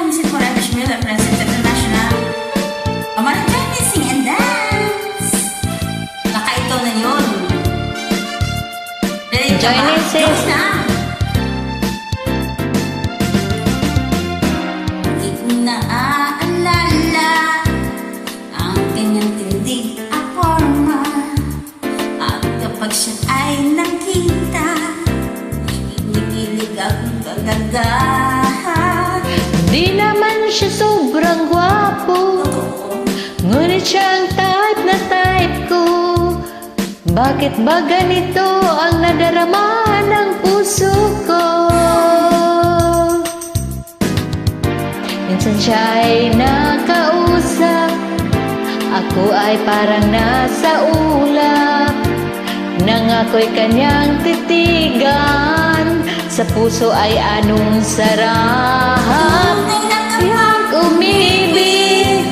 Music for Irish Miller, Present International. American Sing and Dance. Nakaitaw na yun. Ready ka ba? Join na! Hindi ko naaalala ang kanyang tindig at forma. At kapag siya ay nakita, kinikilig akong gagagahan. Di naman siya sobrang gwapo, ngunit siya ang type na type ko. Bakit ba ganito ang nadarama ng puso ko? Minsan siya ay nakausap, ako ay parang nasa ulap. Nang ako'y kanyang titigan, sa puso ay anong sarap. Yang umibig,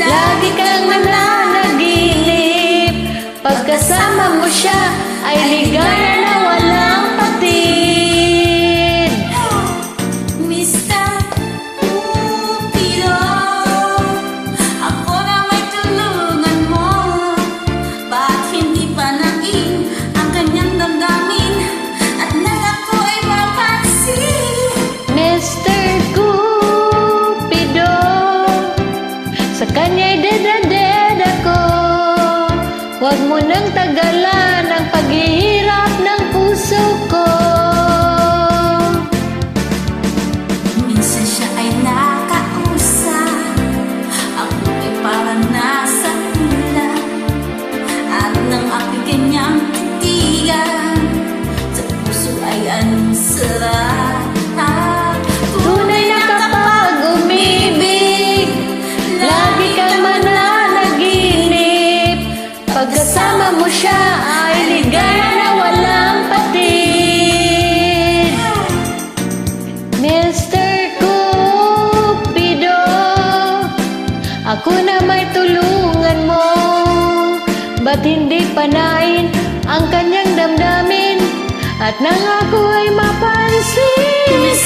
lagi kang nananaginip. Pagkasama mo siya ay ligaya na walang patid. Mr. Cupido, ako na may tulungan mo. Bakit hindi pa naging ang kanyang damdamin at nang ako ay mapansin? Mr. Cupido, sa kanya'y dead ako. Huwag mo nang tagalan ang paghihirap ng puso ko. Minsan siya ay nakausap, ako ay parang nasa ulap. At nang ako'y kanyang titigan, sa puso ay anong sarap. Tunay na kapag umibig, lagi kang mananaginip. Pagkasama mo siya ay ligaya na walang patid. Mr. Cupido, ako na may tulungan mo. Ba't hindi panain ang kanyang damdamin at nang ako ay mapansin?